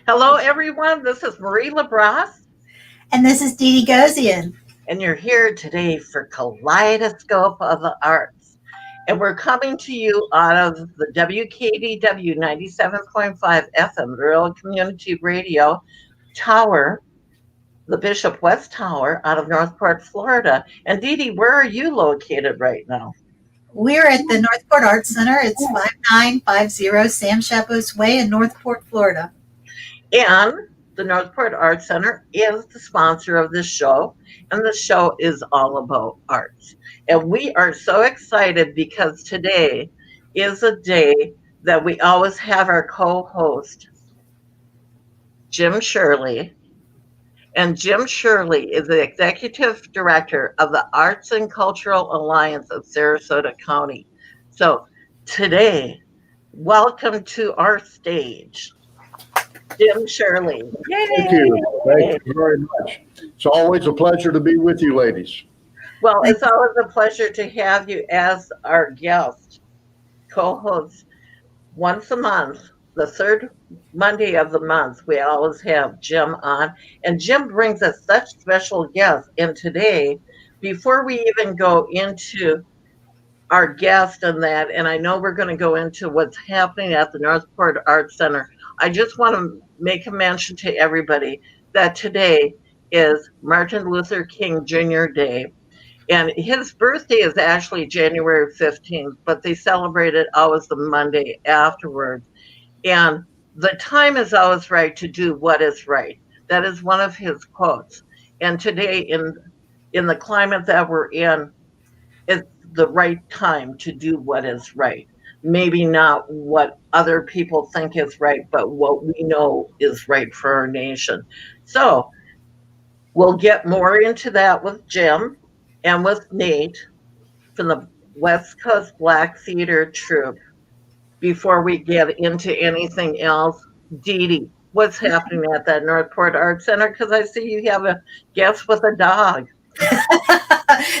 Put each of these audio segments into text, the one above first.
Hello, everyone. This is Marie LaBrosse, And this is Dee Dee Gozion. and you're here today for Kaleidoscope of the Arts. And we're coming to you out of the WKDW 97.5 FM Rural Community Radio Tower, the Bishop West Tower out of Northport, Florida. And Dee Dee, where are you located right now? We're at the Northport Arts Center. It's 5950 Sam Shappos Way in Northport, Florida. And the Northport Arts Center is the sponsor of this show, and the show is all about arts. And we are so excited because today is a day that we always have our co-host, Jim Shirley. And Jim Shirley is the executive director of the Arts and Cultural Alliance of Sarasota County. So today, welcome to our stage, Jim Shirley. Yay! Thank you. Thank you very much. It's always a pleasure to be with you, ladies. Well, it's always a pleasure to have you as our guest co-host once a month. The third Monday of the month, we always have Jim on. And Jim brings us such special guests. And today, before we even go into our guest and that, and I know we're going to go into what's happening at the Northport Arts Center, I just want to make a mention to everybody that today is Martin Luther King Jr. Day. And his birthday is actually January 15th, but they celebrate it always the Monday afterwards. And the time is always right to do what is right. That is one of his quotes. And today, in the climate that we're in, it's the right time to do what is right. Maybe not what other people think is right, but what we know is right for our nation. So we'll get more into that with Jim and with Nate from the Westcoast Black Theatre Troupe. Before we get into anything else, Dee Dee, what's happening at that Northport Arts Center? Because I see you have a guest with a dog.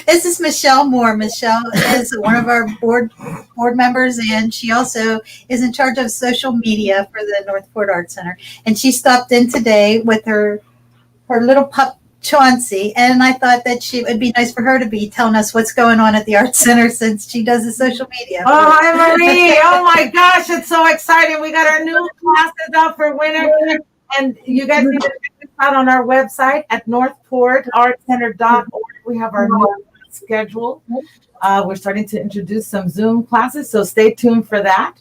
This is Michelle Moore. Michelle is one of our board members, and she also is in charge of social media for the Northport Arts Center. And she stopped in today with her little pup, Chauncey, and I thought that it would be nice for her to be telling us what's going on at the Arts Center since she does the social media. Oh, hi, Marie. Oh, my gosh. It's so exciting. We got our new classes out for winter, and you guys need to check this out on our website at northportartscenter.org. We have our new schedule. We're starting to introduce some Zoom classes, so stay tuned for that.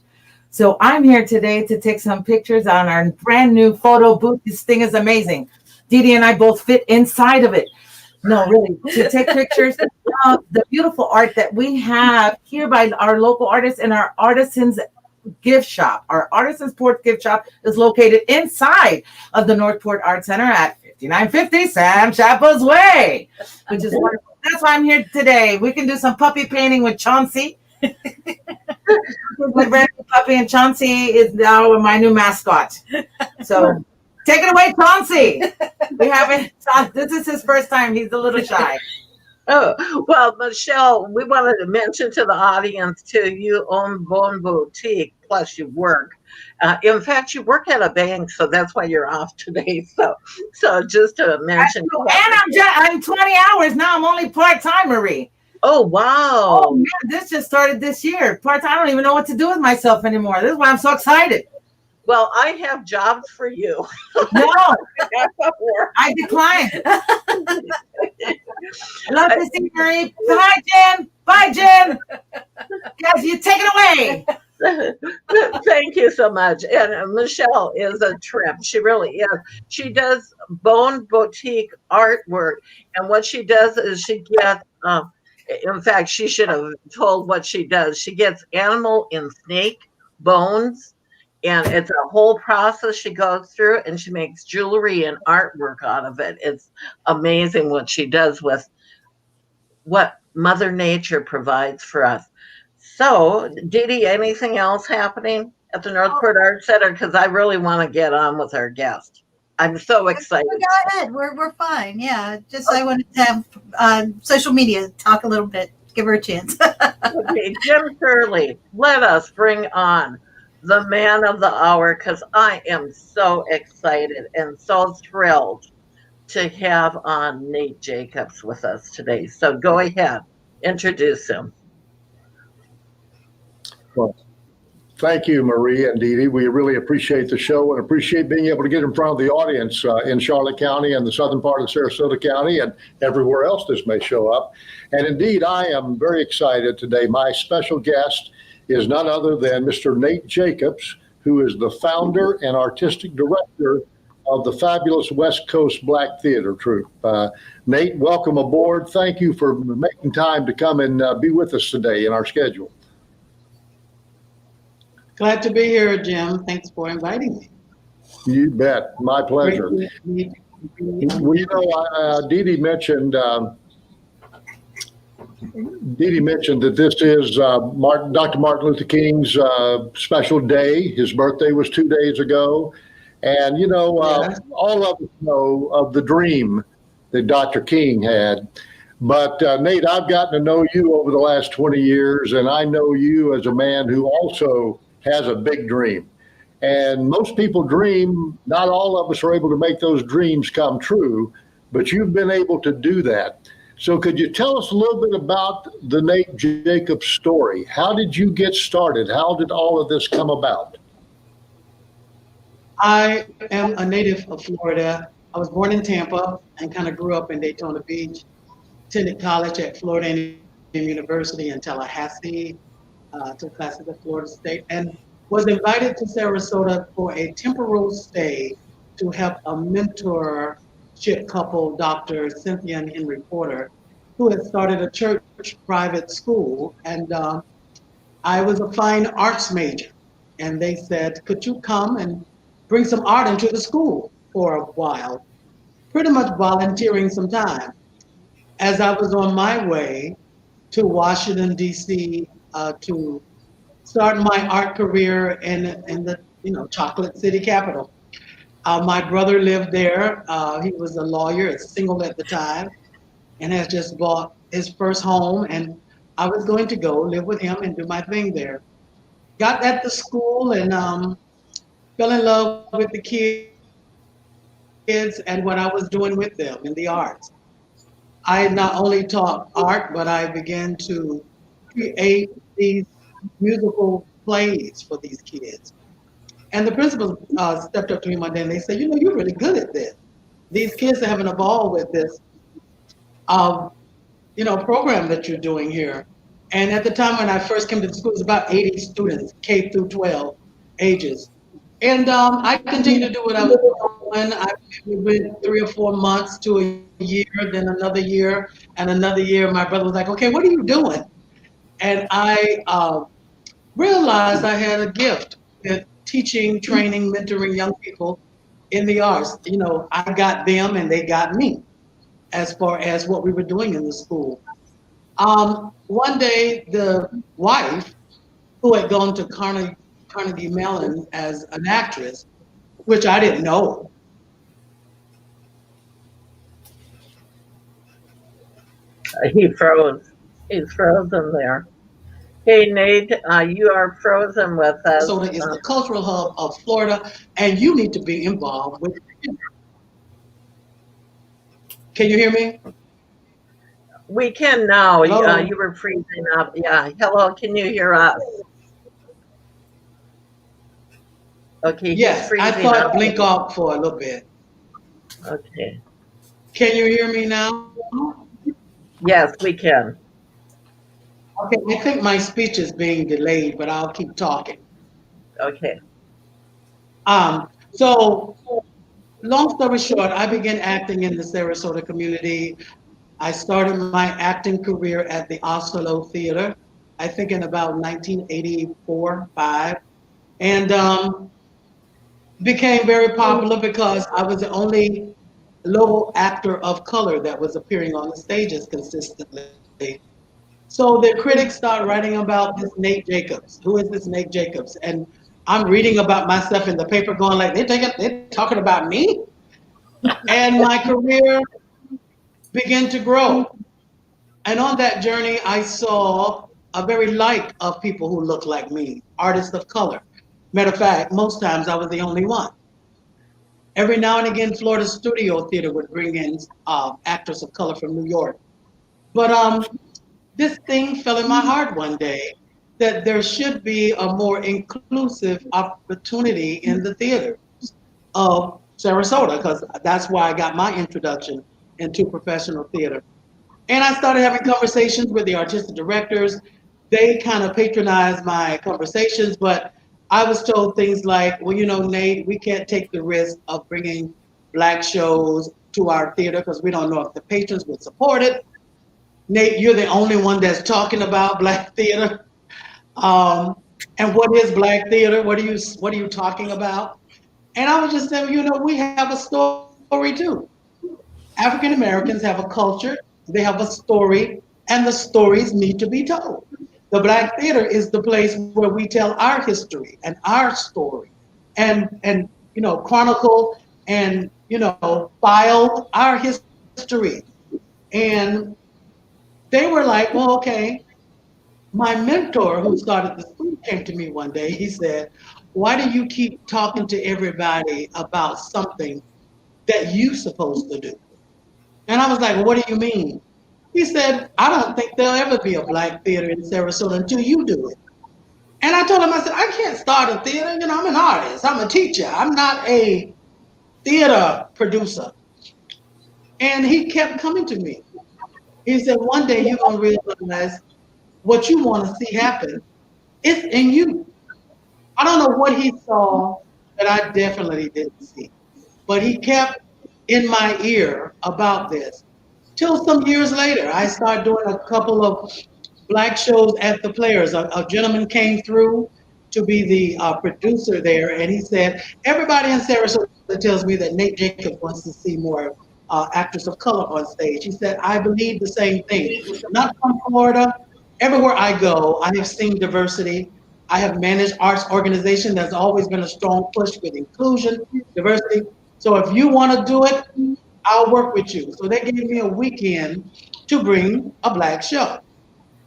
So I'm here today to take some pictures on our brand new photo booth. This thing is amazing. Dee Dee and I both fit inside of it. No, really, to take pictures of the beautiful art that we have here by our local artists in our Artisans Gift Shop. Our Artisans Port Gift Shop is located inside of the Northport Arts Center at 5950 Sam Shappos Way, which is wonderful. That's why I'm here today. We can do some puppy painting with Chauncey. My brand new puppy, and Chauncey is now my new mascot. So take it away, Chauncey. We haven't. This is his first time. He's a little shy. Oh, well, Michelle, we wanted to mention to the audience, too, you own Bone Boutique, plus you work. In fact, you work at a bank, so that's why you're off today. So just to mention. And I'm 20 hours now. I'm only part-time, Marie. Oh, wow. Oh, man, this just started this year. Part-time. I don't even know what to do with myself anymore. This is why I'm so excited. Well, I have jobs for you. No, I decline. Love to see Marie. Bye, Jen. Bye, Jen. Guys, you take it away. Thank you so much. And Michelle is a trip. She really is. She does Bone Boutique artwork. And what she does is she gets, in fact, she should have told what she does. She gets animal and snake bones. And it's a whole process she goes through, and she makes jewelry and artwork out of it. It's amazing what she does with what Mother Nature provides for us. So, Dee Dee, anything else happening at the Northport Arts Center? Because I really want to get on with our guest. I'm so excited. Go ahead. We're fine. Yeah, just I wanted to have social media talk a little bit. Give her a chance. Okay, Jim Shirley, let us bring on the man of the hour, because I am so excited and so thrilled to have on Nate Jacobs with us today. So go ahead, introduce him. Well, thank you, Marie and Dee Dee. We really appreciate the show and appreciate being able to get in front of the audience in Charlotte County and the southern part of Sarasota County and everywhere else this may show up. And indeed, I am very excited today. My special guest is none other than Mr. Nate Jacobs, who is the founder and artistic director of the fabulous Westcoast Black Theatre Troupe. Nate, welcome aboard. Thank you for making time to come and be with us today in our schedule. Glad to be here, Jim. Thanks for inviting me. You bet. My pleasure. Well, you know, Dee Dee mentioned that this is Dr. Martin Luther King's special day. His birthday was 2 days ago. And, you know, all of us know of the dream that Dr. King had. But, Nate, I've gotten to know you over the last 20 years, and I know you as a man who also has a big dream. And most people dream, not all of us are able to make those dreams come true, but you've been able to do that. So could you tell us a little bit about the Nate Jacobs story? How did you get started? How did all of this come about? I am a native of Florida. I was born in Tampa and kind of grew up in Daytona Beach. Attended college at Florida A&M University in Tallahassee. Took classes at Florida State and was invited to Sarasota for a temporal stay to help a mentorship couple, Dr. Cynthia and Henry Porter, who had started a church private school. And I was a fine arts major. And they said, could you come and bring some art into the school for a while? Pretty much volunteering some time. As I was on my way to Washington, D.C., to start my art career in the chocolate city capital. My brother lived there. He was a lawyer, single at the time, and has just bought his first home. And I was going to go live with him and do my thing there. Got at the school and fell in love with the kids and what I was doing with them in the arts. I not only taught art, but I began to create these musical plays for these kids. And the principal stepped up to me one day and they said, you're really good at this. These kids are having a ball with this, program that you're doing here. And at the time when I first came to the school, it was about 80 students, K through 12 ages. And I continued to do what I was doing. I went 3 or 4 months to a year, then another year, and another year. My brother was like, okay, what are you doing? And I realized I had a gift at teaching, training, mentoring young people in the arts. I got them and they got me as far as what we were doing in the school. One day, the wife, who had gone to Carnegie Mellon as an actress, which I didn't know. He froze. He's frozen there. Hey, Nate, you are frozen with us. Sarasota is the cultural hub of Florida, and you need to be involved with it. Can you hear me? We can now. Hello? You were freezing up. Yeah. Hello, can you hear us? Okay. Yes, I thought I'd blink off for a little bit. Okay. Can you hear me now? Yes, we can. Okay, I think my speech is being delayed, but I'll keep talking. Okay. So long story short, I began acting in the Sarasota community. I started my acting career at the Oslo Theater, I think in about 1984-5, and became very popular because I was the only local actor of color that was appearing on the stages consistently. So the critics start writing about this Nate Jacobs. Who is this Nate Jacobs? And I'm reading about myself in the paper going like, they're talking about me? And my career began to grow. And on that journey, I saw a very light of people who look like me, artists of color. Matter of fact, most times I was the only one. Every now and again, Florida Studio Theater would bring in actors of color from New York. But this thing fell in my heart one day that there should be a more inclusive opportunity in the theater of Sarasota, because that's why I got my introduction into professional theater. And I started having conversations with the artistic directors. They kind of patronized my conversations, but I was told things like, well, you know, Nate, we can't take the risk of bringing Black shows to our theater because we don't know if the patrons would support it. Nate, you're the only one that's talking about Black theater. Um, and what is Black theater? What are you talking about? And I was just saying, you know, we have a story too. African Americans have a culture, they have a story, and the stories need to be told. The Black Theater is the place where we tell our history and our story, and chronicle and file our history. And they were like, well, okay. My mentor, who started the school, came to me one day. He said, "Why do you keep talking to everybody about something that you're supposed to do?" And I was like, well, what do you mean? He said, "I don't think there'll ever be a Black theater in Sarasota until you do it." And I told him, I said, I can't start a theater. You know, I'm an artist, I'm a teacher, I'm not a theater producer. And he kept coming to me. He said, one day you're going to realize what you want to see happen is in you. I don't know what he saw that I definitely didn't see, but he kept in my ear about this. Till some years later, I started doing a couple of Black shows at the Players. A gentleman came through to be the producer there, and he said, everybody in Sarasota tells me that Nate Jacobs wants to see more actors of color on stage. He said, I believe the same thing. Not from Florida. Everywhere I go, I have seen diversity. I have managed arts organization. There's always been a strong push with inclusion, diversity. So if you want to do it, I'll work with you. So they gave me a weekend to bring a Black show.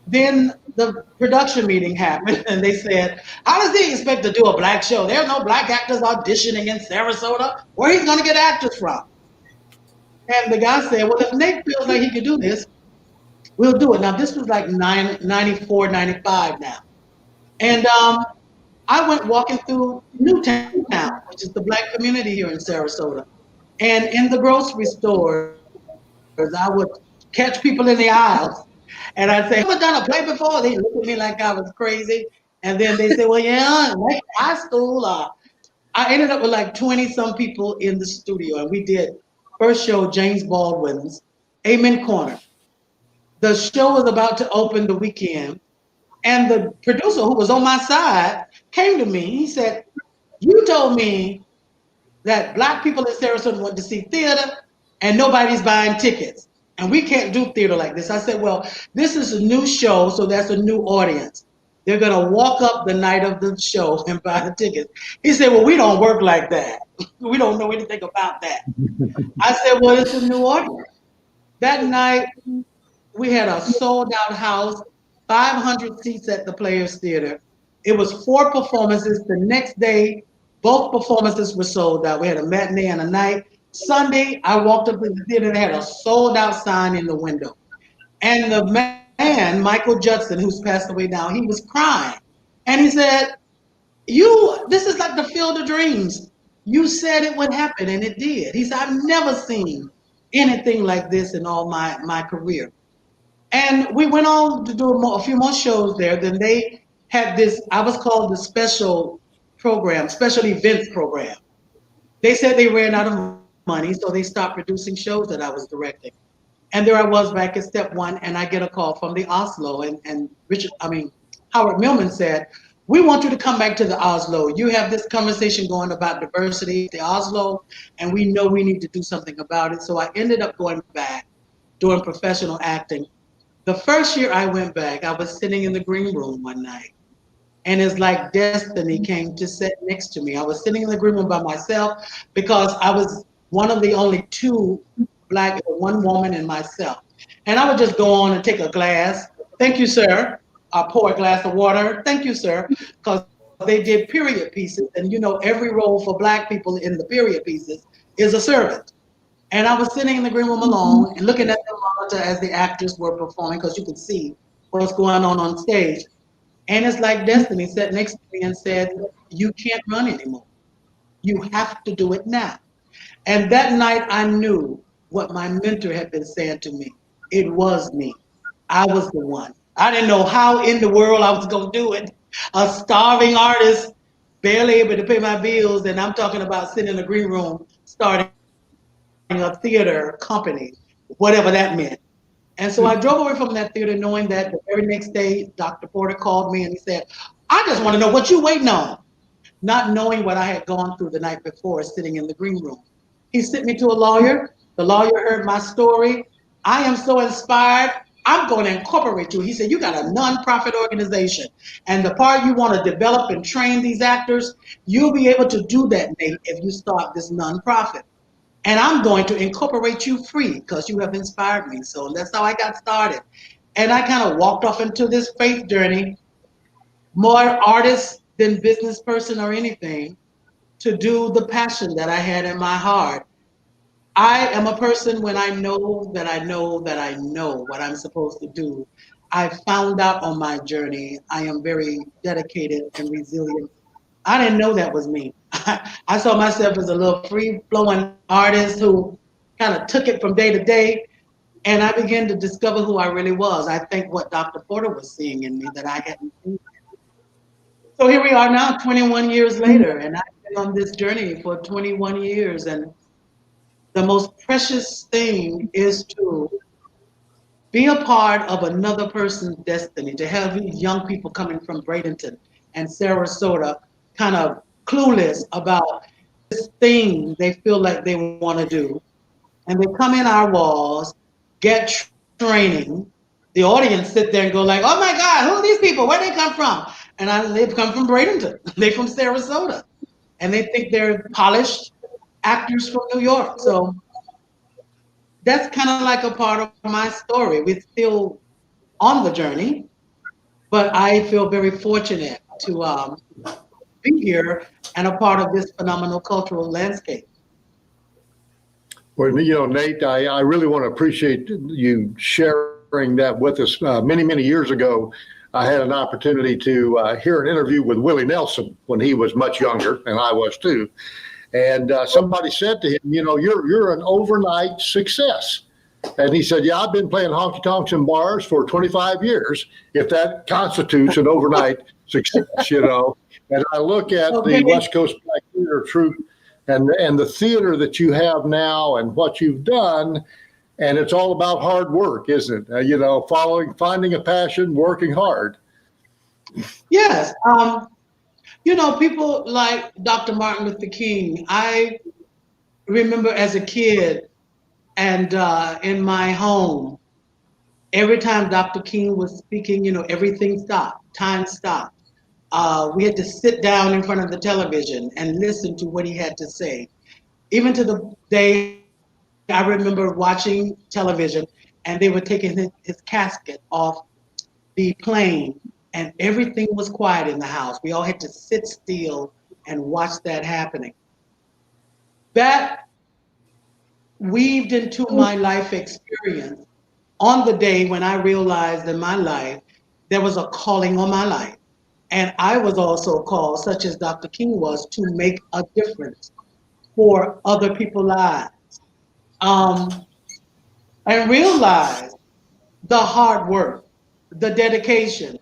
Then the production meeting happened, and they said, how does he expect to do a Black show? There's no Black actors auditioning in Sarasota. Where he's going to get actors from? And the guy said, well, if Nate feels like he can do this, we'll do it. Now, this was like 94, 95 now. And I went walking through Newtown, which is the Black community here in Sarasota. And in the grocery stores, I would catch people in the aisles. And I'd say, have you ever done a play before? They look at me like I was crazy. And then they say, well, yeah, like high school. I ended up with like 20 some people in the studio. And we did first show, James Baldwin's Amen Corner. The show was about to open the weekend. And the producer, who was on my side, came to me. He said, you told me that Black people in Sarasota want to see theater and nobody's buying tickets. And we can't do theater like this. I said, well, this is a new show, so that's a new audience. They're going to walk up the night of the show and buy the tickets. He said, well, we don't work like that. We don't know anything about that. I said, well, it's a new audience. That night, we had a sold-out house, 500 seats at the Players Theater. It was 4 performances. The next day, both performances were sold out. We had a matinee and a night. Sunday, I walked up to the theater and they had a sold-out sign in the window. And the man, Michael Judson, who's passed away now, he was crying. And he said, this is like the Field of Dreams. You said it would happen, and it did. He said, I've never seen anything like this in all my career. And we went on to do a few more shows there. Then they had this, I was called the special events program. They said they ran out of money, so they stopped producing shows that I was directing. And there I was back at step 1, and I get a call from the Oslo, and Howard Millman said, we want you to come back to the Oslo. You have this conversation going about diversity at the Oslo, and we know we need to do something about it. So I ended up going back, doing professional acting. The first year I went back, I was sitting in the green room one night, and it's like destiny came to sit next to me. I was sitting in the green room by myself because I was one of the only 2 Black, one woman and myself. And I would just go on and take a glass. Thank you, sir. I pour a glass of water. Thank you, sir. Because they did period pieces. And you know, every role for Black people in the period pieces is a servant. And I was sitting in the green room alone and looking at the monitor as the actors were performing, because you could see what's going on stage. And it's like Destiny sat next to me and said, "You can't run anymore. You have to do it now." And that night I knew what my mentor had been saying to me. It was me. I was the one. I didn't know how in the world I was going to do it. A starving artist, barely able to pay my bills. And I'm talking about sitting in a green room, starting a theater company, whatever that meant. And so I drove away from that theater knowing that the very next day, Dr. Porter called me and he said, "I just want to know what you waiting on," not knowing what I had gone through the night before sitting in the green room. He sent me to a lawyer. The lawyer heard my story. "I am so inspired. I'm going to incorporate you." He said, "You got a nonprofit organization, and the part you want to develop and train these actors, you'll be able to do that, Nate, if you start this nonprofit. And I'm going to incorporate you free because you have inspired me." So that's how I got started. And I kind of walked off into this faith journey, more artist than business person or anything, to do the passion that I had in my heart. I am a person, when I know that I know that I know what I'm supposed to do, I found out on my journey I am very dedicated and resilient. I didn't know that was me. I saw myself as a little free flowing artist who kind of took it from day to day. And I began to discover who I really was. I think what Dr. Porter was seeing in me that I hadn't seen. So here we are now, 21 years later, and I've been on this journey for 21 years. And the most precious thing is to be a part of another person's destiny, to have these young people coming from Bradenton and Sarasota kind of clueless about this thing they feel like they want to do. And they come in our walls, get training. The audience sit there and go like, "Oh my God, who are these people? Where they come from?" And they've come from Bradenton. They're from Sarasota. And they think they're polished actors from New York. So that's kind of like a part of my story. We're still on the journey, but I feel very fortunate to be here and a part of this phenomenal cultural landscape. Well, you know, Nate, I really want to appreciate you sharing that with us. Many, many years ago, I had an opportunity to hear an interview with Willie Nelson when he was much younger, and I was too. And somebody said to him, "You know, you're an overnight success." And he said, "Yeah, I've been playing honky tonks in bars for 25 years, if that constitutes an overnight success, you know." And I look at the Westcoast Black Theatre Troupe and the theater that you have now and what you've done, and it's all about hard work, isn't it? You know, finding a passion, working hard. Yes. You know, people like Dr. Martin Luther King. I remember as a kid and in my home, every time Dr. King was speaking, you know, everything stopped, time stopped. We had to sit down in front of the television and listen to what he had to say. Even to the day, I remember watching television and they were taking his casket off the plane and everything was quiet in the house. We all had to sit still and watch that happening. That weaved into my life experience on the day when I realized in my life there was a calling on my life. And I was also called, such as Dr. King was, to make a difference for other people's lives. And realize the hard work, the dedication.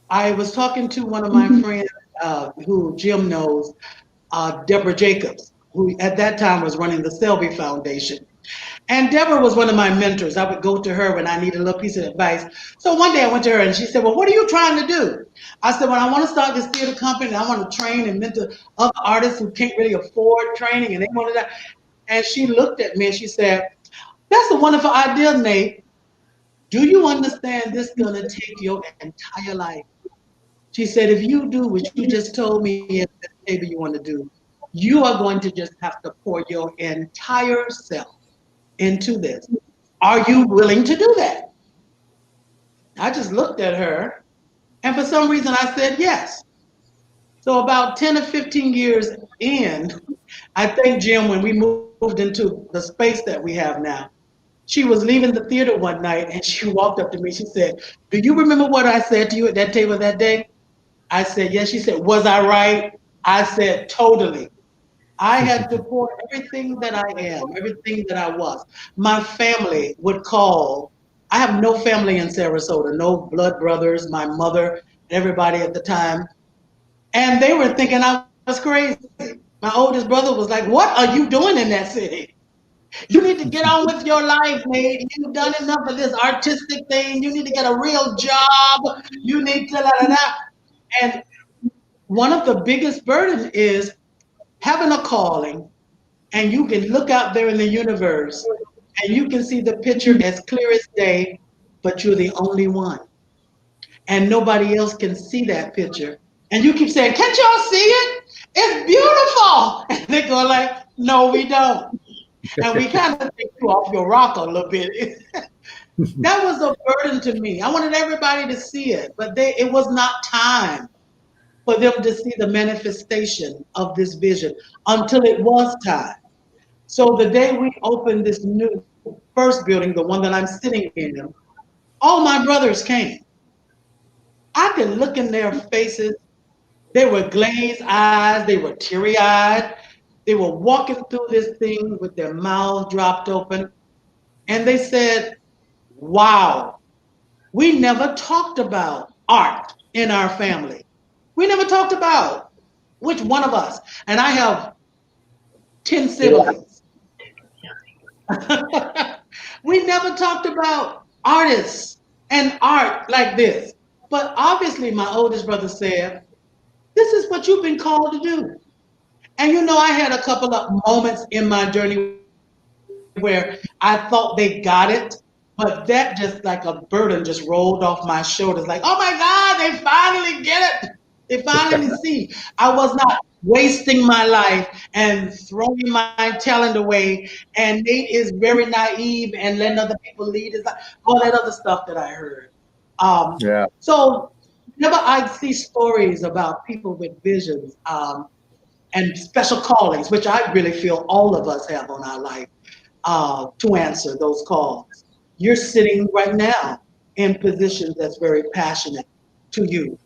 I was talking to one of my friends who Jim knows, Deborah Jacobs, who at that time was running the Selby Foundation. And Deborah was one of my mentors. I would go to her when I needed a little piece of advice. So one day I went to her and she said, "Well, what are you trying to do?" I said, "Well, I want to start this theater company and I want to train and mentor other artists who can't really afford training and they wanted that." And she looked at me and she said, "That's a wonderful idea, Nate. Do you understand this is going to take your entire life?" She said, "If you do what you just told me at the table you want to do, you are going to just have to pour your entire self into this. Are you willing to do that?" I just looked at her, and for some reason I said yes. So about 10 or 15 years in, I think, Jim, when we moved into the space that we have now, she was leaving the theater one night and she walked up to me. She said, "Do you remember what I said to you at that table that day?" I said, "Yes." She said, "Was I right?" I said, "Totally." I had to pour everything that I am, everything that I was. My family would call. I have no family in Sarasota, no blood brothers, my mother, everybody at the time. And they were thinking I was crazy. My oldest brother was like, "What are you doing in that city? You need to get on with your life, mate. You've done enough of this artistic thing. You need to get a real job. You need to la la la." And one of the biggest burdens is having a calling, and you can look out there in the universe and you can see the picture as clear as day, but you're the only one. And nobody else can see that picture. And you keep saying, "Can't y'all see it? It's beautiful." And they go like, "No, we don't." And we kind of take you off your rocker a little bit. That was a burden to me. I wanted everybody to see it, but it was not time for them to see the manifestation of this vision until it was time. So the day we opened this new first building, the one that I'm sitting in, all my brothers came. I could look in their faces. They were glazed eyes, they were teary eyed. They were walking through this thing with their mouths dropped open. And they said, "Wow, we never talked about art in our family. We never talked about which one of us." And I have 10 siblings. We never talked about artists and art like this. But obviously, my oldest brother said, "This is what you've been called to do." And you know, I had a couple of moments in my journey where I thought they got it, but that just like a burden just rolled off my shoulders. Like, "Oh my God, they finally get it. They finally see I was not wasting my life and throwing my talent away. And Nate is very naive and letting other people lead his life." All that other stuff that I heard. Yeah. So whenever I see stories about people with visions and special callings, which I really feel all of us have on our life, to answer those calls. You're sitting right now in positions that's very passionate to you,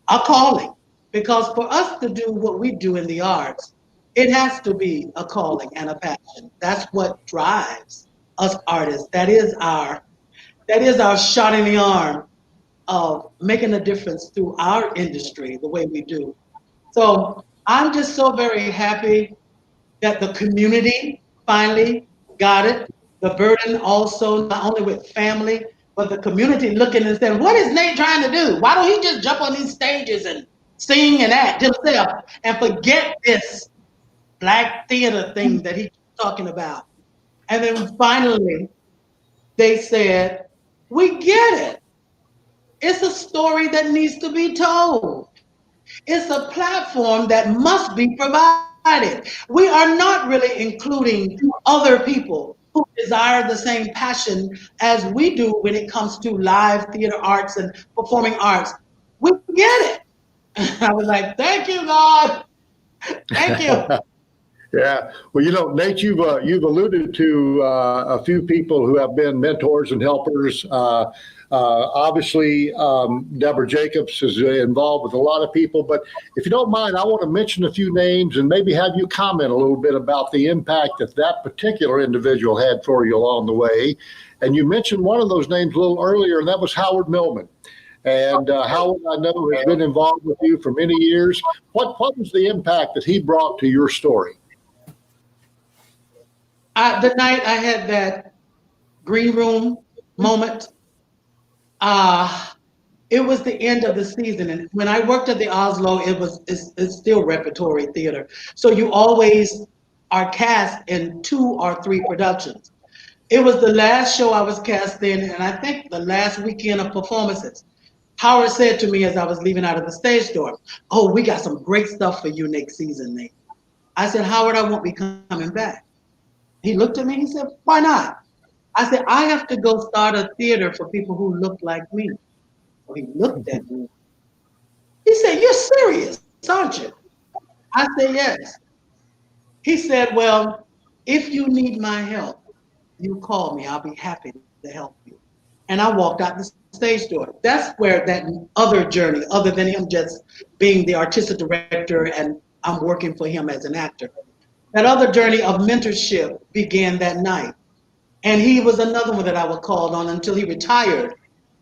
a calling. Because for us to do what we do in the arts, it has to be a calling and a passion. That's what drives us artists. That is our shot in the arm of making a difference through our industry the way we do. So I'm just so very happy that the community finally got it. The burden also, not only with family, but the community looking and saying, "What is Nate trying to do? Why don't he just jump on these stages and sing and act himself and forget this black theater thing that he's talking about?" And then finally, they said, "We get it. It's a story that needs to be told. It's a platform that must be provided. We are not really including other people who desire the same passion as we do when it comes to live theater arts and performing arts. We get it." I was like, "Thank you, God. Thank you." Yeah. Well, Nate, you've alluded to a few people who have been mentors and helpers. Obviously, Deborah Jacobs is involved with a lot of people. But if you don't mind, I want to mention a few names and maybe have you comment a little bit about the impact that that particular individual had for you along the way. And you mentioned one of those names a little earlier, and that was Howard Millman. And Howard, I know, has been involved with you for many years. What was the impact that he brought to your story? The night I had that green room moment, it was the end of the season. And when I worked at the Oslo, it's still repertory theater. So you always are cast in 2 or 3 productions. It was the last show I was cast in, and I think the last weekend of performances. Howard said to me as I was leaving out of the stage door, "Oh, we got some great stuff for you next season, Nate." I said, "Howard, I won't be coming back." He looked at me, he said, "Why not?" I said, "I have to go start a theater for people who look like me." So he looked at me. He said, "You're serious?" aren't you? I said, yes. He said, well, if you need my help, you call me. I'll be happy to help you. And I walked out the stage door. That's where that other journey, other than him just being the artistic director and I'm working for him as an actor, that other journey of mentorship began that night. And he was another one that I was called on until he retired.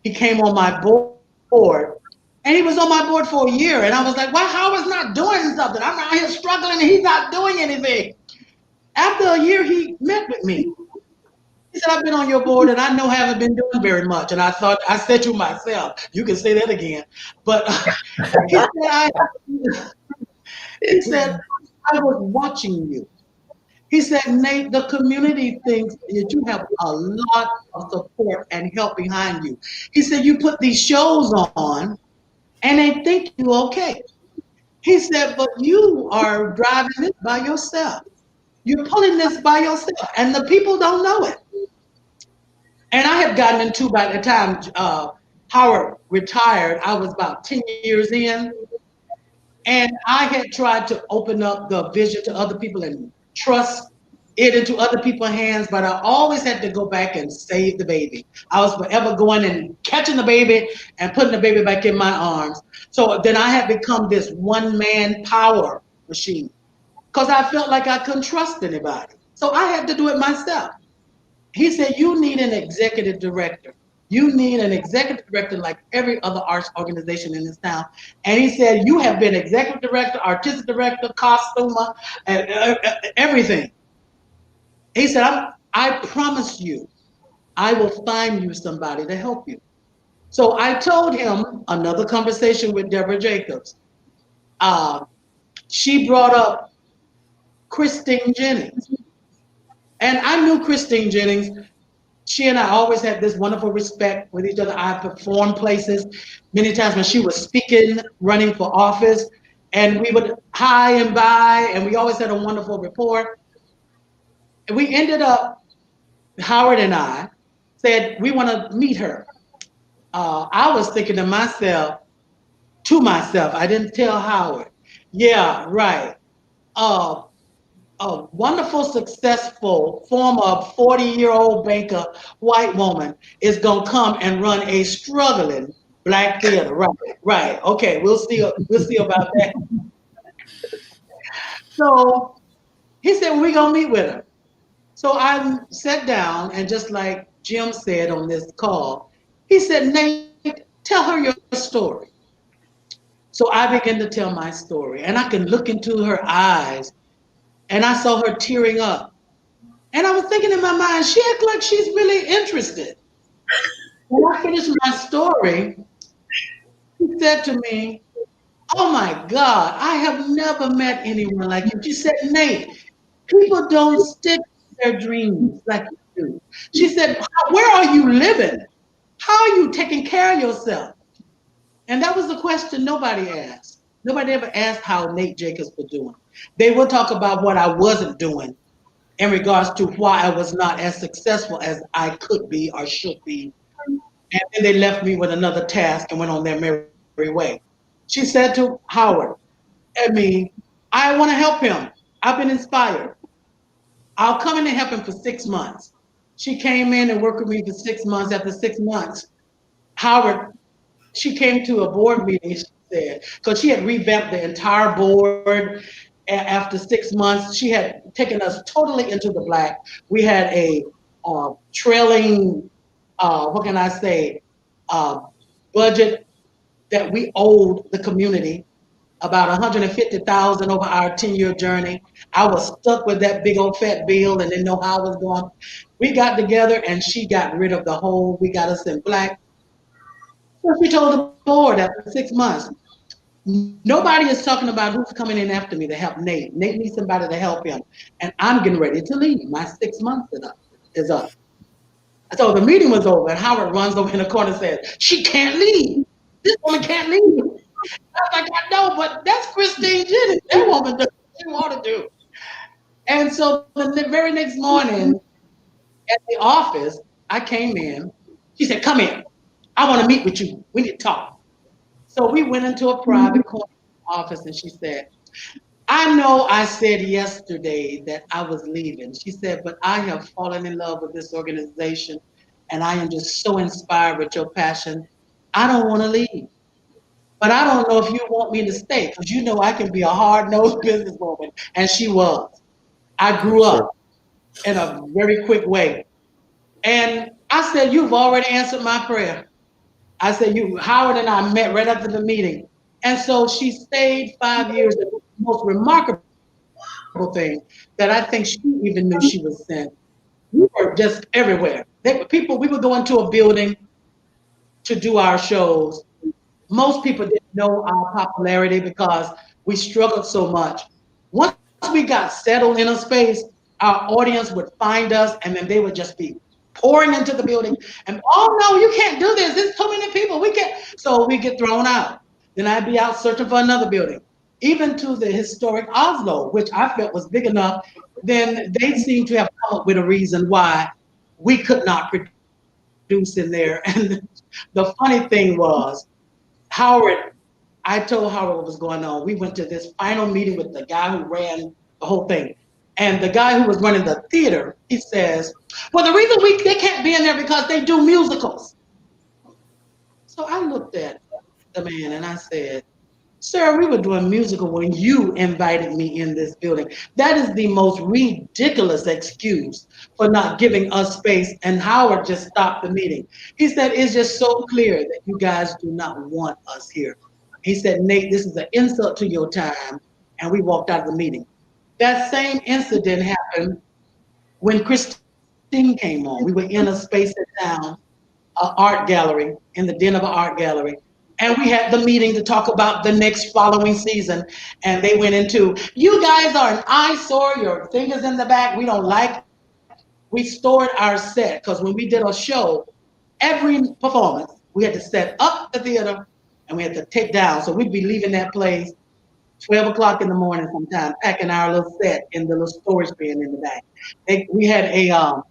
He came on my board, and he was on my board for a year. And I was like, why Howard's not doing something? I'm out here struggling and he's not doing anything. After a year, he met with me. He said, I've been on your board and I know I haven't been doing very much. And I thought, I said to myself, you can say that again. But he said, I was watching you. He said, Nate, the community thinks that you have a lot of support and help behind you. He said, you put these shows on and they think you okay. He said, but you are driving this by yourself. You're pulling this by yourself and the people don't know it. And I had gotten into, by the time Howard retired, I was about 10 years in. And I had tried to open up the vision to other people and trust it into other people's hands, but I always had to go back and save the baby. I was forever going and catching the baby and putting the baby back in my arms. So then I had become this one-man power machine because I felt like I couldn't trust anybody. So I had to do it myself. He said, you need an executive director. You need an executive director like every other arts organization in this town. And he said, you have been executive director, artistic director, costumer, and everything. He said, I promise you, I will find you somebody to help you. So I told him another conversation with Deborah Jacobs. She brought up Christine Jennings. And I knew Christine Jennings. She and I always had this wonderful respect with each other. I performed places many times when she was speaking, running for office, and we would hi and bye, and we always had a wonderful rapport. And we ended up, Howard and I said, we want to meet her. I was thinking to myself, I didn't tell Howard, yeah, right. A wonderful, successful, former 40-year-old banker, white woman is going to come and run a struggling black theater. Right. Okay, we'll see about that. So he said, we're going to meet with her. So I sat down and just like Jim said on this call, he said, Nate, tell her your story. So I began to tell my story and I can look into her eyes and I saw her tearing up. And I was thinking in my mind, she acts like she's really interested. When I finished my story, he said to me, oh my God, I have never met anyone like you. She said, Nate, people don't stick to their dreams like you do. She said, where are you living? How are you taking care of yourself? And that was the question nobody asked. Nobody ever asked how Nate Jacobs was doing. They would talk about what I wasn't doing in regards to why I was not as successful as I could be or should be. And then they left me with another task and went on their merry way. She said to Howard, I want to help him. I've been inspired. I'll come in and help him for 6 months. She came in and worked with me for 6 months. After 6 months, she came to a board meeting, she said, because she had revamped the entire board. After 6 months, she had taken us totally into the black. We had a trailing, budget that we owed the community, about $150,000 over our 10-year journey. I was stuck with that big old fat bill and didn't know how I was going. We got together and she got rid of the whole, we got us in black. So she told the board after 6 months, nobody is talking about who's coming in after me to help Nate. Nate needs somebody to help him. And I'm getting ready to leave. My 6 months is up. So the meeting was over and Howard runs over in the corner and says, she can't leave. This woman can't leave. I was like, I know, but that's Christine Jennings. That woman does what she want to do. And so the very next morning at the office, I came in. She said, come in. I want to meet with you. We need to talk. So we went into a private corner office and she said, I know I said yesterday that I was leaving. She said, but I have fallen in love with this organization and I am just so inspired with your passion. I don't want to leave. But I don't know if you want me to stay because you know I can be a hard-nosed businesswoman. And she was. I grew Yes, sir. up in a very quick way. And I said, you've already answered my prayer. I said, Howard and I met right after the meeting. And so she stayed 5 years. The most remarkable thing that I think she even knew she was sent. We were just everywhere. We would go into a building to do our shows. Most people didn't know our popularity because we struggled so much. Once we got settled in a space, our audience would find us and then they would just be pouring into the building and, oh no, you can't do this. There's too many people. We can't. So we get thrown out. Then I'd be out searching for another building. Even to the historic Oslo, which I felt was big enough, then they seemed to have come up with a reason why we could not produce in there. And the funny thing was, Howard, I told Howard what was going on. We went to this final meeting with the guy who ran the whole thing. And the guy who was running the theater, he says, well, the reason they can't be in there because they do musicals. So I looked at the man and I said, sir, we were doing musical when you invited me in this building. That is the most ridiculous excuse for not giving us space. And Howard just stopped the meeting. He said, it's just so clear that you guys do not want us here. He said, Nate, this is an insult to your time. And we walked out of the meeting. That same incident happened when Christine came on. We were in a space in town, an art gallery, in the den of an art gallery. And we had the meeting to talk about the next following season. And they went into, you guys are an eyesore, your fingers in the back, we don't like. We stored our set because when we did a show, every performance, we had to set up the theater and we had to take down. So we'd be leaving that place 12 o'clock in the morning sometime, packing our little set in the little storage bin in the back. We had a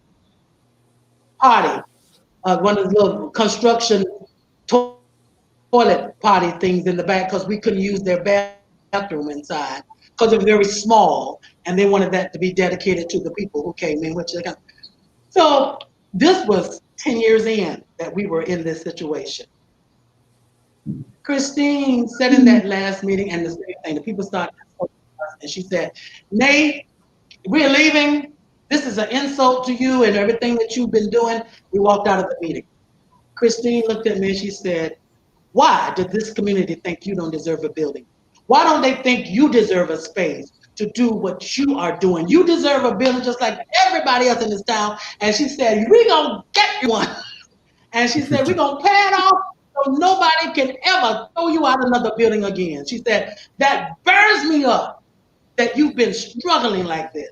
party, one of those little construction toilet potty things in the back because we couldn't use their bathroom inside because it was very small and they wanted that to be dedicated to the people who came in. So this was 10 years in that we were in this situation. Christine said in that last meeting and the same thing, the people started and she said, Nate, we're leaving. This is an insult to you and everything that you've been doing. We walked out of the meeting. Christine looked at me and she said, why did this community think you don't deserve a building? Why don't they think you deserve a space to do what you are doing? You deserve a building just like everybody else in this town. And she said, we're going to get you one. And she said, we're going to pay it off so nobody can ever throw you out another building again. She said, that burns me up that you've been struggling like this.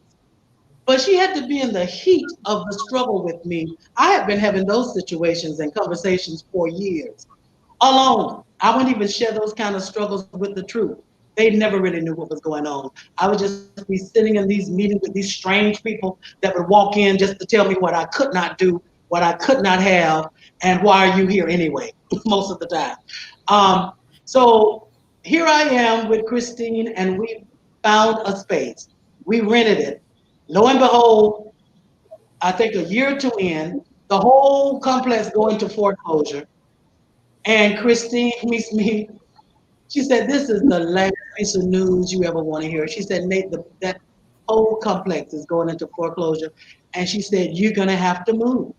But she had to be in the heat of the struggle with me. I had been having those situations and conversations for years. Alone. I wouldn't even share those kind of struggles with the troupe. They never really knew what was going on. I would just be sitting in these meetings with these strange people that would walk in just to tell me what I could not do, what I could not have, and why are you here anyway, most of the time. So here I am with Christine, and we found a space. We rented it. Lo and behold, I think a year or two in, the whole complex going to foreclosure. And Christine meets me. She said, this is the last piece of news you ever want to hear. She said, Nate, that whole complex is going into foreclosure. And she said, you're going to have to move.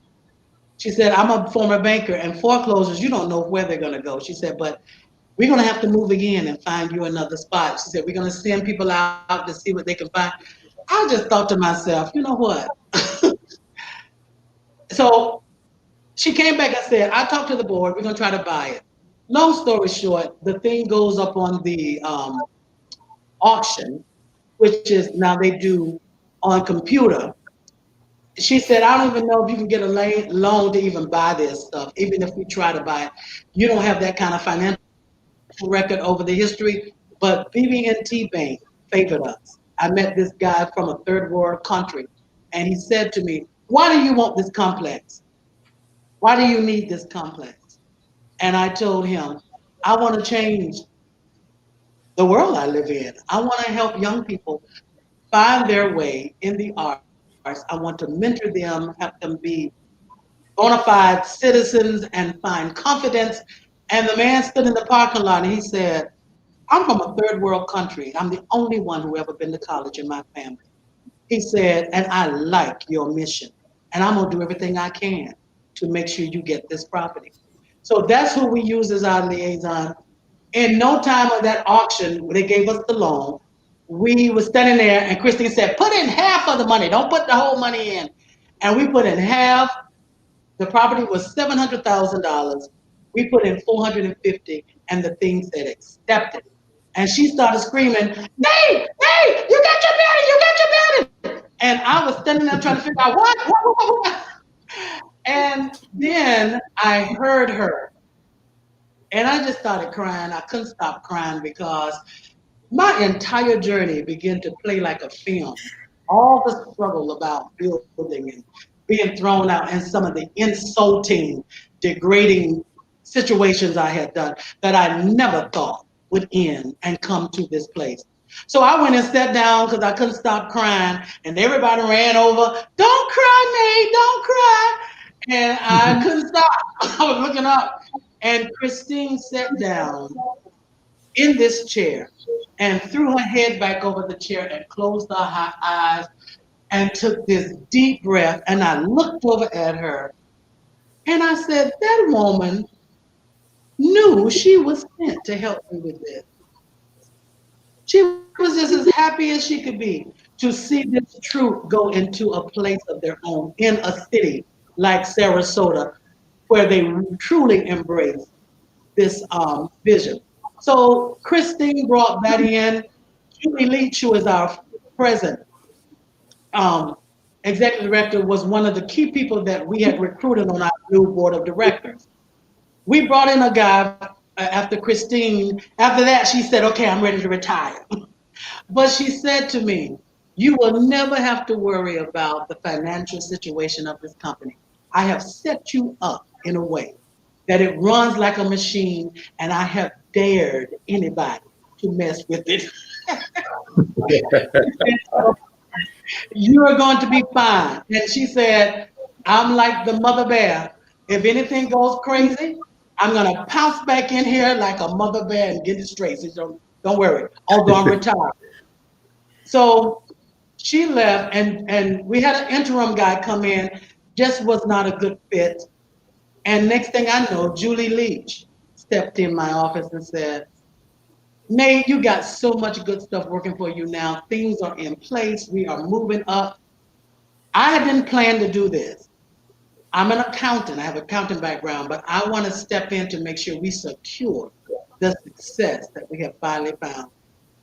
She said, I'm a former banker and foreclosures, you don't know where they're going to go. She said, but we're going to have to move again and find you another spot. She said, we're going to send people out to see what they can find. I just thought to myself, you know what? So she came back and said, I talked to the board, we're going to try to buy it. Long story short, the thing goes up on the auction, which is now they do on computer. She said, I don't even know if you can get a loan to even buy this stuff, even if we try to buy it. You don't have that kind of financial record over the history, but BB&T Bank favored us. I met this guy from a third world country, and he said to me, why do you want this complex? Why do you need this complex? And I told him, I want to change the world I live in. I want to help young people find their way in the arts. I want to mentor them, help them be bona fide citizens and find confidence. And the man stood in the parking lot and he said, I'm from a third world country. I'm the only one who ever been to college in my family. He said, and I like your mission. And I'm going to do everything I can to make sure you get this property. So that's who we use as our liaison. In no time of that auction, they gave us the loan. We were standing there and Christine said, put in half of the money. Don't put the whole money in. And we put in half. The property was $700,000. We put in 450 and the thing said accepted. And she started screaming, Dave, you got your money, you got your money. And I was standing there trying to figure out what? And then I heard her. And I just started crying. I couldn't stop crying because my entire journey began to play like a film. All the struggle about building and being thrown out and some of the insulting, degrading situations I had done that I never thought would end and come to this place. So I went and sat down because I couldn't stop crying and everybody ran over, don't cry, Nate, don't cry. And I couldn't stop. I was looking up and Christine sat down in this chair and threw her head back over the chair and closed her eyes and took this deep breath. And I looked over at her and I said, that woman knew she was sent to help me with this. She was just as happy as she could be to see this troupe go into a place of their own in a city like Sarasota, where they truly embrace this vision. So Christine brought that in. Julie Leach, who is our present executive director, was one of the key people that we had recruited on our new board of directors. We brought in a guy after Christine. After that, she said, okay, I'm ready to retire. But she said to me, you will never have to worry about the financial situation of this company. I have set you up in a way that it runs like a machine, and I have dared anybody to mess with it. You are going to be fine. And she said, I'm like the mother bear. If anything goes crazy, I'm going to pounce back in here like a mother bear and get it straight. So don't worry, although I'm retired. So she left, and we had an interim guy come in, just was not a good fit. And next thing I know, Julie Leach stepped in my office and said, Nate, you got so much good stuff working for you now. Things are in place. We are moving up. I didn't plan to do this. I'm an accountant. I have an accounting background, but I want to step in to make sure we secure the success that we have finally found.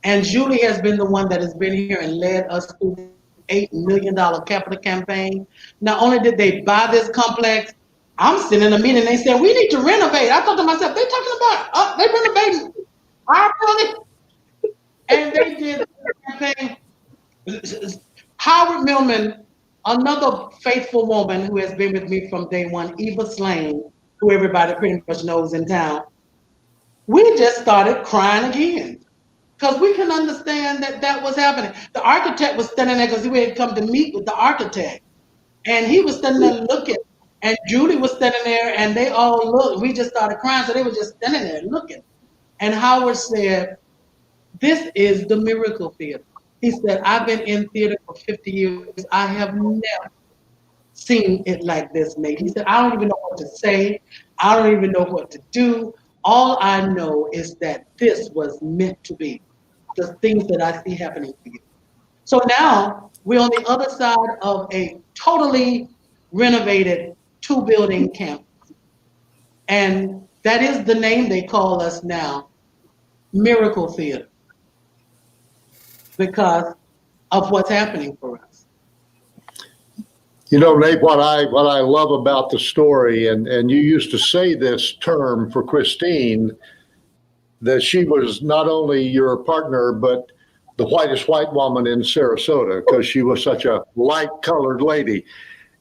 And Julie has been the one that has been here and led us through the $8 million capital campaign. Not only did they buy this complex, I'm sitting in a meeting, they said, we need to renovate. I thought to myself, they're talking about, they're renovating our building. And they did the campaign. Howard Millman, another faithful woman who has been with me from day one, Eva Slane, who everybody pretty much knows in town, we just started crying again. Because we can understand that that was happening. The architect was standing there because we had come to meet with the architect. And he was standing there looking. And Julie was standing there and they all looked. We just started crying. So they were just standing there looking. And Howard said, this is the miracle theater. He said, I've been in theater for 50 years. I have never seen it like this, Nate. He said, I don't even know what to say. I don't even know what to do. All I know is that this was meant to be. The things that I see happening for you. So now we're on the other side of a totally renovated 2-building campus. And that is the name they call us now, Miracle Theater, because of what's happening for us. You know, Nate, what I love about the story, and you used to say this term for Christine, that she was not only your partner, but the whitest white woman in Sarasota, because she was such a light-colored lady.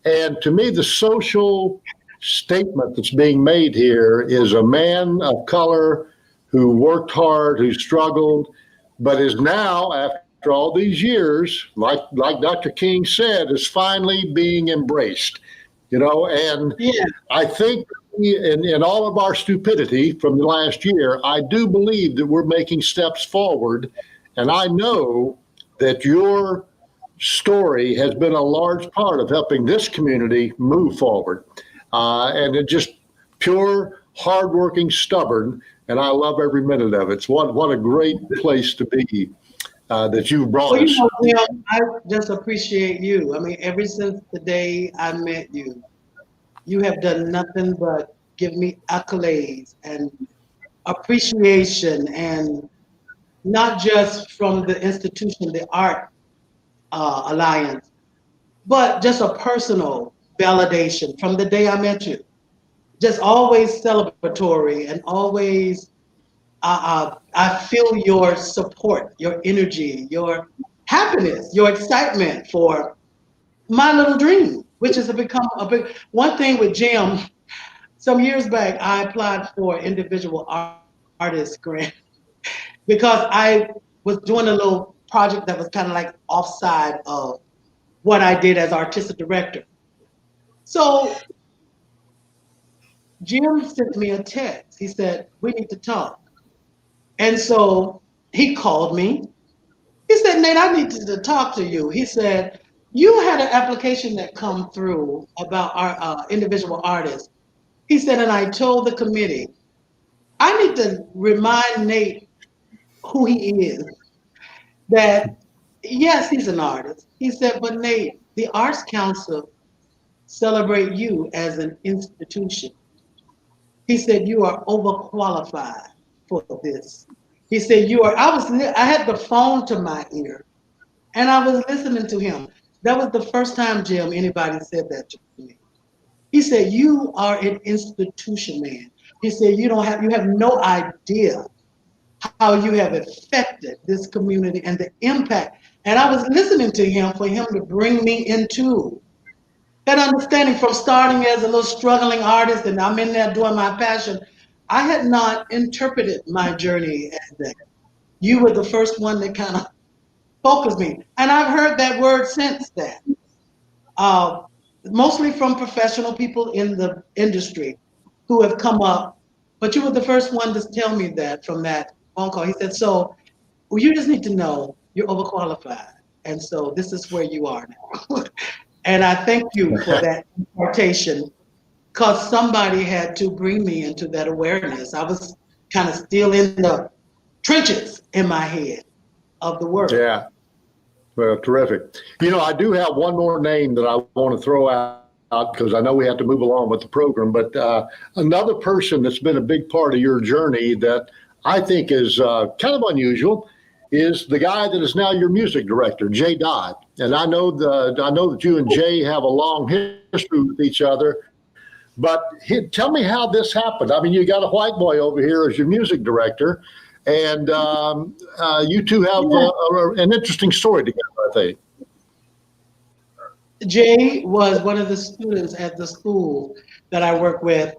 And to me, the social statement that's being made here is a man of color who worked hard, who struggled, but is now, after all these years, like Dr. King said, is finally being embraced. And Yeah. I think in all of our stupidity from the last year, I do believe that we're making steps forward. And I know that your story has been a large part of helping this community move forward. And it just pure, hardworking, stubborn, and I love every minute of it. It's what a great place to be that you brought us. Jim, I just appreciate you. I mean, ever since the day I met you, you have done nothing but give me accolades and appreciation, and not just from the institution, the Art Alliance, but just a personal validation from the day I met you. Just always celebratory and always I feel your support, your energy, your happiness, your excitement for my little dream, which has become a big one thing with Jim. Some years back, I applied for individual artist grant because I was doing a little project that was kind of like offside of what I did as artistic director. So Jim sent me a text. He said, "We need to talk." And so he called me. He said, "Nate, I need to talk to you." He said, "You had an application that come through about our individual artists." He said, "And I told the committee, I need to remind Nate who he is, that yes, he's an artist." He said, "But Nate, the Arts Council celebrate you as an institution." He said, "You are overqualified for this." He said, I had the phone to my ear and I was listening to him. That was the first time, Jim, anybody said that to me. He said, "You are an institution, man." He said, you have no idea how you have affected this community and the impact." And I was listening to him for him to bring me into that understanding from starting as a little struggling artist, and I'm in there doing my passion. I had not interpreted my journey as that. You were the first one that kind of focused me. And I've heard that word since then, mostly from professional people in the industry who have come up. But you were the first one to tell me that from that phone call. He said, "So well, you just need to know you're overqualified. And so this is where you are now." And I thank you for that impartation, because somebody had to bring me into that awareness. I was kind of still in the trenches in my head of the work. Yeah, well, terrific. I do have one more name that I want to throw out because I know we have to move along with the program, but another person that's been a big part of your journey that I think is kind of unusual is the guy that is now your music director, Jay Dodd. And I know that you and Jay have a long history with each other. But tell me how this happened. I mean, you got a white boy over here as your music director, and you two have an interesting story together, I think. Jay was one of the students at the school that I work with.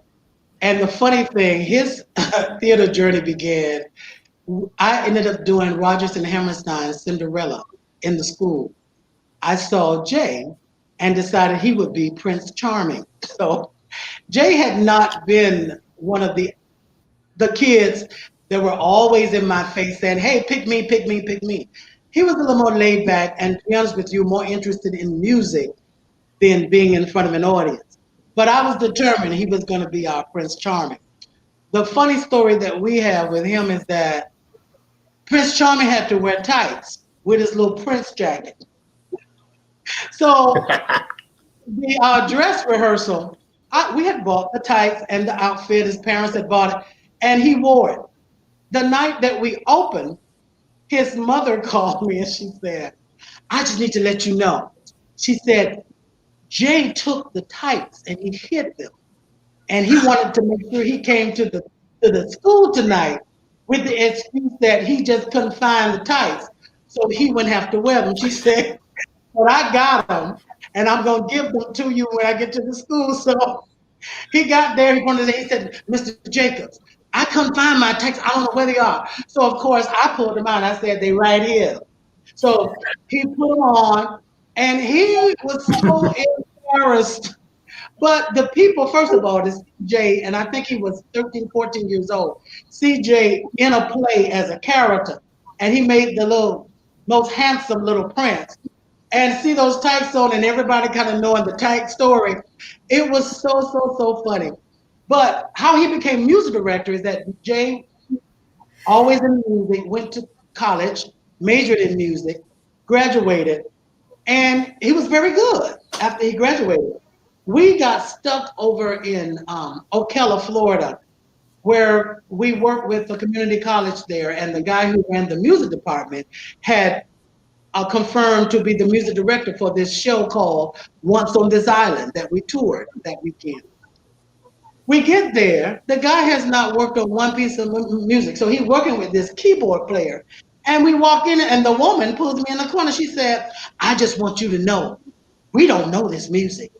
And the funny thing, his theater journey began. I ended up doing Rodgers and Hammerstein's Cinderella in the school. I saw Jay and decided he would be Prince Charming. So Jay had not been one of the kids that were always in my face saying, "Hey, pick me, pick me, pick me." He was a little more laid back and, to be honest with you, more interested in music than being in front of an audience. But I was determined he was going to be our Prince Charming. The funny story that we have with him is that Prince Charming had to wear tights with his little Prince jacket. So the dress rehearsal, we had bought the tights and the outfit. His parents had bought it, and he wore it. The night that we opened, his mother called me and she said, "I just need to let you know." She said, "Jay took the tights and he hid them. And he wanted to make sure he came to the school tonight with the excuse that he just couldn't find the tights, so he wouldn't have to wear them." She said, "But I got them, and I'm going to give them to you when I get to the school." So he got there. He said, "Mr. Jacobs, I couldn't find my text. I don't know where they are. So of course I pulled them out. I said, they right here. So he put them on, and he was so embarrassed. But the people, first of all, this CJ, and I think he was 13, 14 years old, CJ in a play as a character, and he made the most handsome little prince. And see those tights on, and everybody kind of knowing the tight story. It was so funny. But how he became music director is that Jay, always in music, went to college, majored in music, graduated, and he was very good after he graduated. We got stuck over in Ocala, Florida, where we worked with the community college there, and the guy who ran the music department had confirmed to be the music director for this show called Once on This Island that we toured that weekend. We get there, the guy has not worked on one piece of music, so he's working with this keyboard player. And we walk in, and the woman pulls me in the corner. She said, I just want you to know, we don't know this music.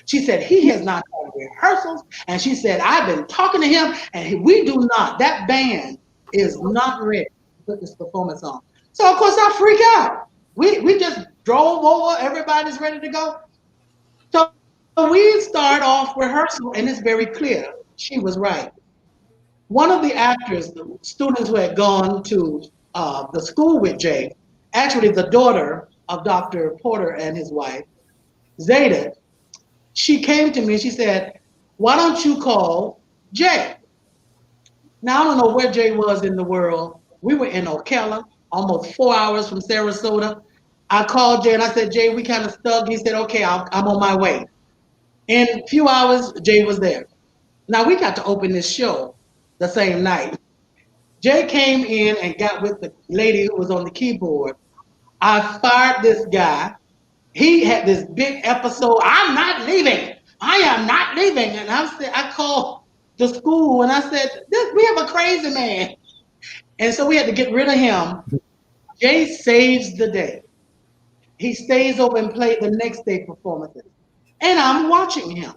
She said, he has not had rehearsals. And she said, I've been talking to him, and we do not. That band is not ready to put this performance on. So, of course, I freak out. We just drove over. Everybody's ready to go. So we start off rehearsal, and it's very clear. She was right. One of the actors, the students who had gone to the school with Jay, actually the daughter of Dr. Porter and his wife, Zeta, she came to me, she said, why don't you call Jay? Now, I don't know where Jay was in the world. We were in Ocala, almost 4 hours from Sarasota. I called Jay and I said, Jay, we kind of stuck. He said, okay, I'm on my way. In a few hours, Jay was there. Now, we got to open this show the same night. Jay came in and got with the lady who was on the keyboard. I fired this guy. He had this big episode. I'm not leaving. I am not leaving. And I called the school and I said, we have a crazy man. And so we had to get rid of him. Jay saves the day. He stays over and plays the next day performances. And I'm watching him.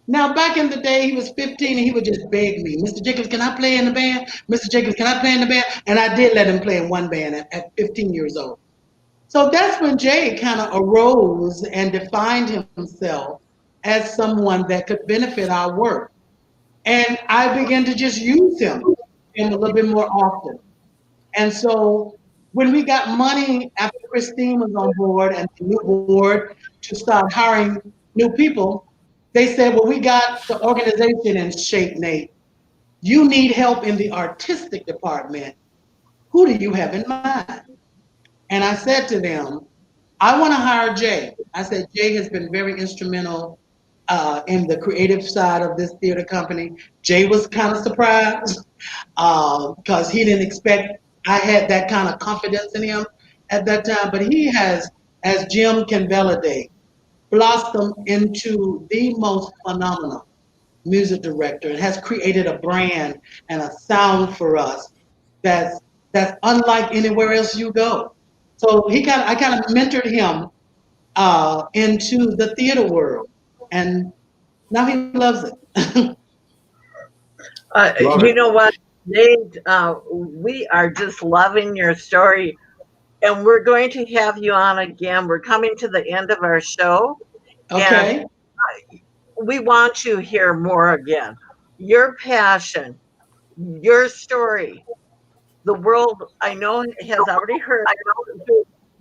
Now, back in the day, he was 15 and he would just beg me, Mr. Jacobs, can I play in the band? Mr. Jacobs, can I play in the band? And I did let him play in one band at 15 years old. So that's when Jay kind of arose and defined himself as someone that could benefit our work. And I began to just use him a little bit more often. And so when we got money after Christine was on board and the new board to start hiring new people, they said, well, we got the organization in shape, Nate. You need help in the artistic department. Who do you have in mind? And I said to them, I want to hire Jay. I said, Jay has been very instrumental in the creative side of this theater company. Jay was kind of surprised because he didn't expect I had that kind of confidence in him at that time. But he has, as Jim can validate, blossomed into the most phenomenal music director and has created a brand and a sound for us that's unlike anywhere else you go. So I kind of mentored him into the theater world, and now he loves it. You know what, Nate? We are just loving your story, and we're going to have you on again. We're coming to the end of our show. Okay. And we want to hear more again. Your passion, your story. The world, I know, has already heard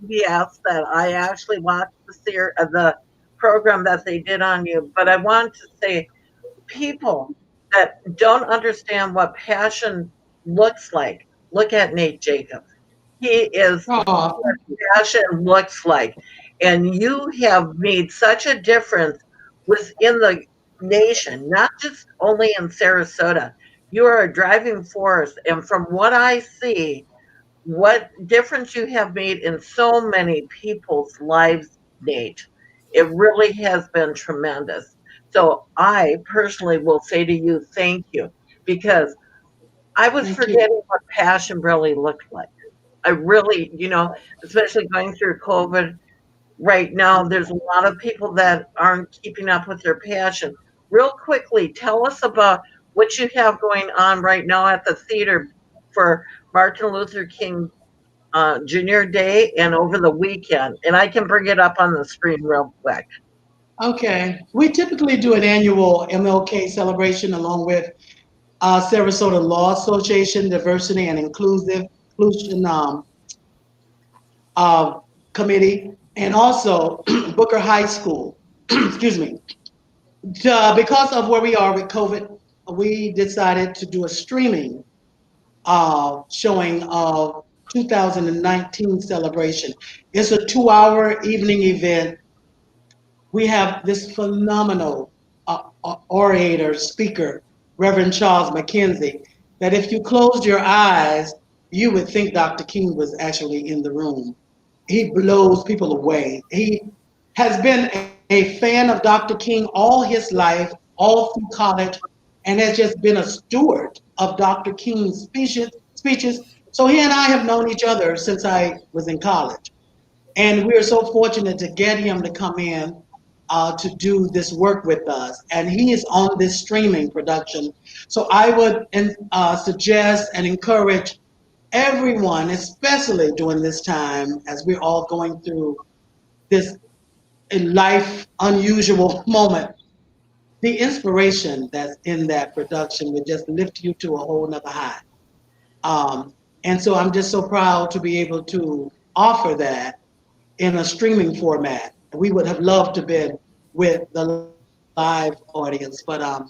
PBS that I actually watched the program that they did on you. But I want to say, people that don't understand what passion looks like, look at Nate Jacobs. He is what passion looks like. And you have made such a difference within the nation, not just only in Sarasota. You are a driving force. And from what I see, what difference you have made in so many people's lives, Nate. It really has been tremendous. So I personally will say to you, thank you, because I was forgetting what passion really looked like. I really, especially going through COVID right now, there's a lot of people that aren't keeping up with their passion. Real quickly, tell us about what you have going on right now at the theater for Martin Luther King Junior Day and over the weekend. And I can bring it up on the screen real quick. Okay. We typically do an annual MLK celebration along with Sarasota Law Association Diversity and Inclusion Committee, and also Booker High School. Excuse me. Because of where we are with COVID, we decided to do a streaming showing of 2019 celebration. It's a 2-hour evening event. We have this phenomenal orator, speaker, Reverend Charles McKenzie, that if you closed your eyes, you would think Dr. King was actually in the room. He blows people away. He has been a fan of Dr. King all his life, all through college, and has just been a steward of Dr. King's speeches. So he and I have known each other since I was in college. And we are so fortunate to get him to come in to do this work with us. And he is on this streaming production. So I would suggest and encourage everyone, especially during this time, as we're all going through this life unusual moment, the inspiration that's in that production would just lift you to a whole nother high. And so I'm just so proud to be able to offer that in a streaming format. We would have loved to have been with the live audience, but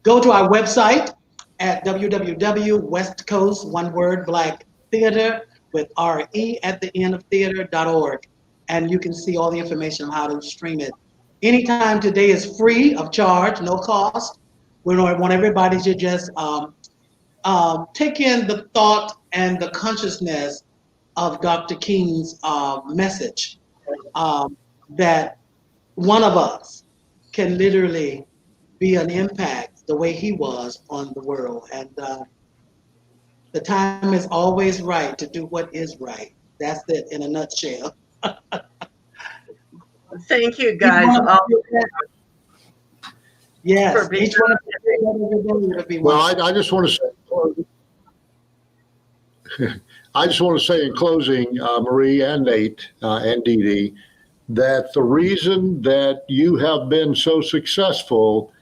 go to our website at www.westcoast, one word, Black Theater with RE at the end of theater.org. And you can see all the information on how to stream it. Anytime today is free of charge, no cost. We want everybody to just take in the thought and the consciousness of Dr. King's message, that one of us can literally be an impact the way he was on the world. And the time is always right to do what is right. That's it in a nutshell. Thank you, guys. Yes, each one of you. Well, I just want to say, I just want to say in closing, Marie and Nate and Dee Dee, that the reason that you have been so successful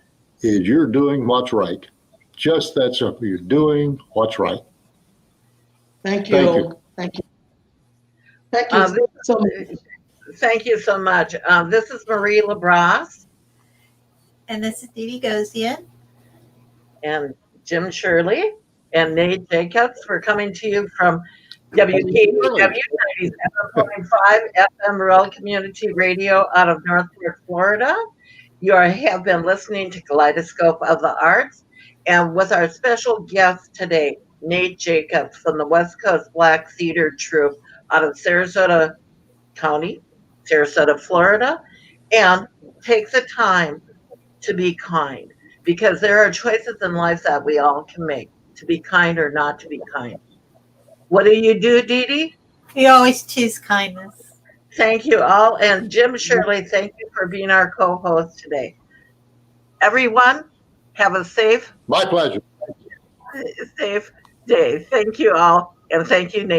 is you're doing what's right. Just that simple. You're doing what's right. Thank you. Thank you. Thank you. Thank you so much. Thank you so much. This is Marie LaBrosse. And this is Dee Dee Gozion. And Jim Shirley and Nate Jacobs. We're coming to you from WCBTT 97.5 FM Rural Community Radio out of Northport, Florida. You have been listening to Kaleidoscope of the Arts, and with our special guest today, Nate Jacobs from the Westcoast Black Theatre Troupe out of Sarasota County, Sarasota, Florida, and take the time to be kind, because there are choices in life that we all can make, to be kind or not to be kind. What do you do, Dee Dee? We always choose kindness. Thank you all. And Jim Shirley, thank you for being our co-host today. Everyone, have a safe My pleasure. day. Thank you all. And thank you, Nate.